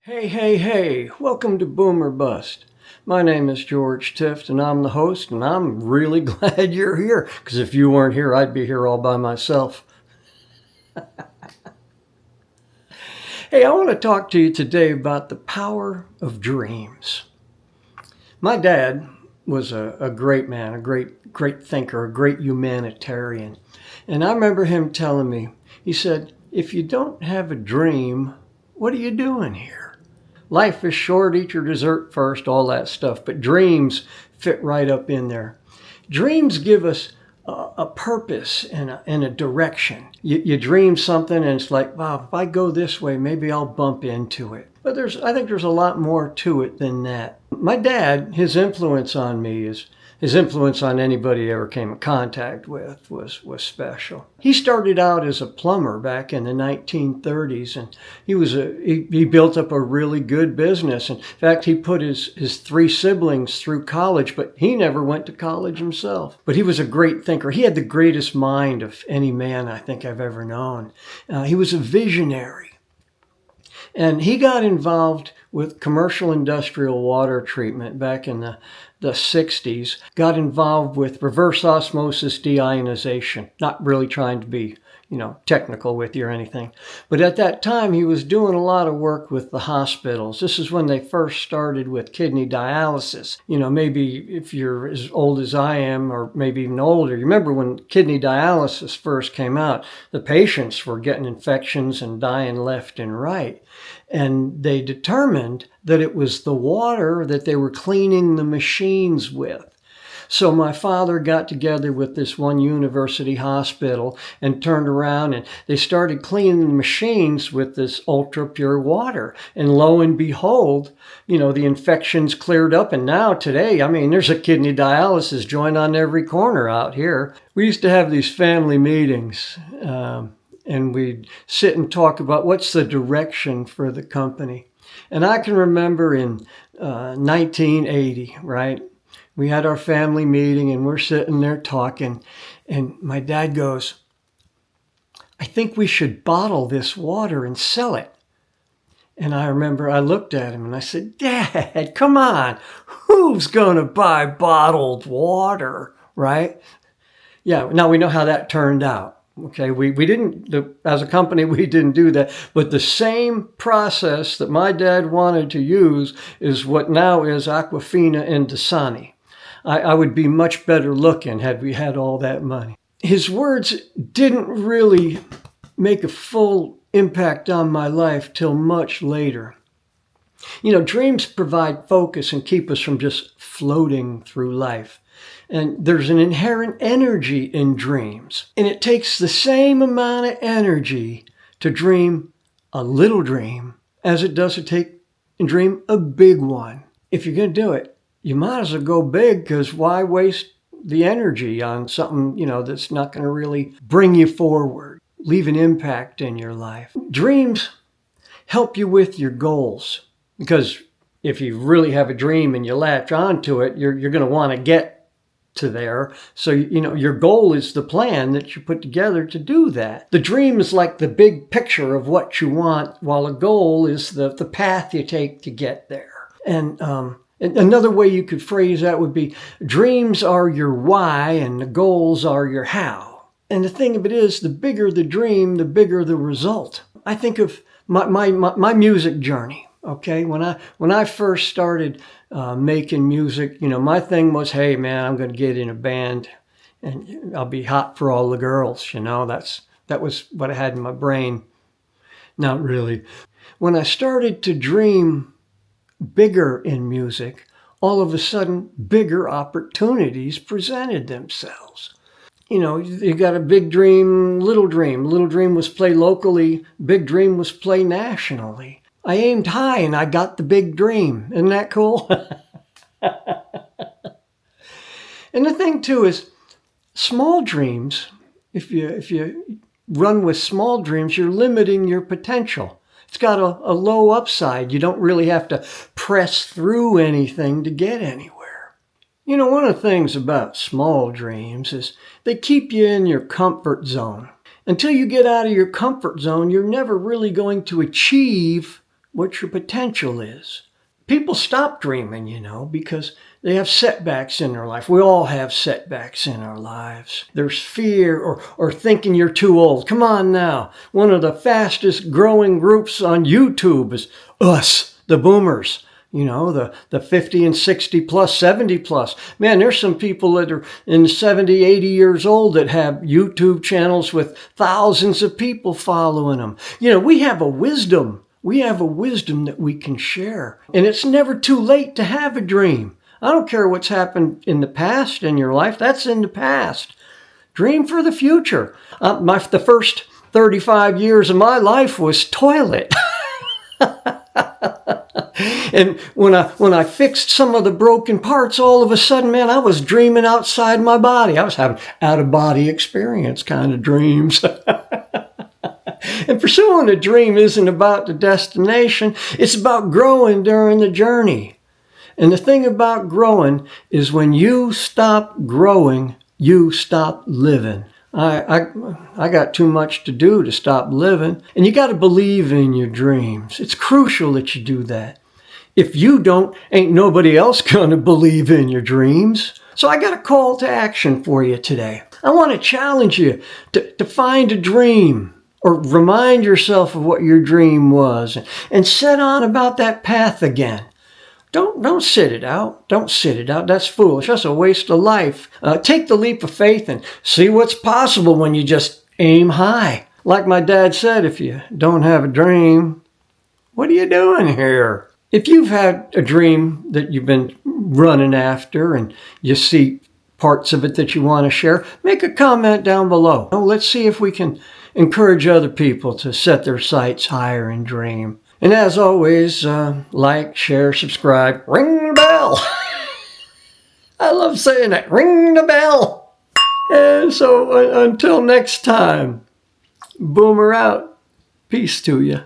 Hey, hey, hey, welcome to BoomerBust. My name is George Tifft and I'm the host, and I'm really glad you're here, because if you weren't here, I'd be here all by myself. Hey, I want to talk to you today about the power of dreams. My dad was a great man, a great thinker, a great humanitarian. And I remember him telling me, he said, if you don't have a dream, what are you doing here? Life is short, eat your dessert first, all that stuff. But dreams fit right up in there. Dreams give us a purpose and a direction. You dream something and it's like, wow, if I go this way, maybe I'll bump into it. But I think there's a lot more to it than that. My dad, his influence on me his influence on anybody he ever came in contact with was special. He started out as a plumber back in the 1930s, and he built up a really good business. In fact, he put his three siblings through college, but he never went to college himself. But he was a great thinker. He had the greatest mind of any man I think I've ever known. He was a visionary. And he got involved with commercial industrial water treatment back in the 60s, got involved with reverse osmosis deionization, not really trying to be, technical with you or anything. But at that time, he was doing a lot of work with the hospitals. This is when they first started with kidney dialysis. Maybe if you're as old as I am, or maybe even older, you remember when kidney dialysis first came out, the patients were getting infections and dying left and right. And they determined that it was the water that they were cleaning the machines with. So my father got together with this one university hospital and turned around and they started cleaning the machines with this ultra pure water. And lo and behold, the infections cleared up. And now today, there's a kidney dialysis joint on every corner out here. We used to have these family meetings. And we'd sit and talk about what's the direction for the company. And I can remember in 1980, right? We had our family meeting and we're sitting there talking. And my dad goes, I think we should bottle this water and sell it. And I remember I looked at him and I said, Dad, come on. Who's going to buy bottled water, right? Yeah, now we know how that turned out. Okay, we didn't, as a company, we didn't do that. But the same process that my dad wanted to use is what now is Aquafina and Dasani. I would be much better looking had we had all that money. His words didn't really make a full impact on my life till much later. Dreams provide focus and keep us from just floating through life. And there's an inherent energy in dreams. And it takes the same amount of energy to dream a little dream as it does to take and dream a big one. If you're going to do it, you might as well go big, because why waste the energy on something, that's not going to really bring you forward, leave an impact in your life. Dreams help you with your goals, because if you really have a dream and you latch onto it, you're going to want to get to there. So, your goal is the plan that you put together to do that. The dream is like the big picture of what you want, while a goal is the path you take to get there. And another way you could phrase that would be, dreams are your why and the goals are your how. And the thing of it is, the bigger the dream, the bigger the result. I think of my music journey. Okay, when I first started making music, my thing was, hey man, I'm going to get in a band and I'll be hot for all the girls. That was what I had in my brain. Not really. When I started to dream bigger in music, all of a sudden bigger opportunities presented themselves. You got a big dream, little dream. Little dream was play locally. Big dream was play nationally. I aimed high and I got the big dream. Isn't that cool? And the thing too is, small dreams, if you run with small dreams, you're limiting your potential. It's got a low upside. You don't really have to press through anything to get anywhere. One of the things about small dreams is they keep you in your comfort zone. Until you get out of your comfort zone, you're never really going to achieve what your potential is. People stop dreaming, because they have setbacks in their life. We all have setbacks in our lives. There's fear or thinking you're too old. Come on now. One of the fastest growing groups on YouTube is us, the boomers. The 50 and 60 plus, 70 plus. Man, there's some people that are in 70, 80 years old that have YouTube channels with thousands of people following them. We have a wisdom. We have a wisdom that we can share. And it's never too late to have a dream. I don't care what's happened in the past in your life. That's in the past. Dream for the future. The first 35 years of my life was toilet. And when I fixed some of the broken parts, all of a sudden, man, I was dreaming outside my body. I was having out-of-body experience kind of dreams. And pursuing a dream isn't about the destination. It's about growing during the journey. And the thing about growing is when you stop growing, you stop living. I got too much to do to stop living. And you got to believe in your dreams. It's crucial that you do that. If you don't, ain't nobody else going to believe in your dreams. So I got a call to action for you today. I want to challenge you to find a dream. Or remind yourself of what your dream was and set on about that path again. Don't sit it out. Don't sit it out. That's foolish. That's a waste of life. Take the leap of faith and see what's possible when you just aim high. Like my dad said, if you don't have a dream, what are you doing here? If you've had a dream that you've been running after and you see parts of it that you want to share, make a comment down below. Let's see if we can encourage other people to set their sights higher and dream. And as always, like, share, subscribe, ring the bell. I love saying that, ring the bell. And so until next time, Boomer out. Peace to you.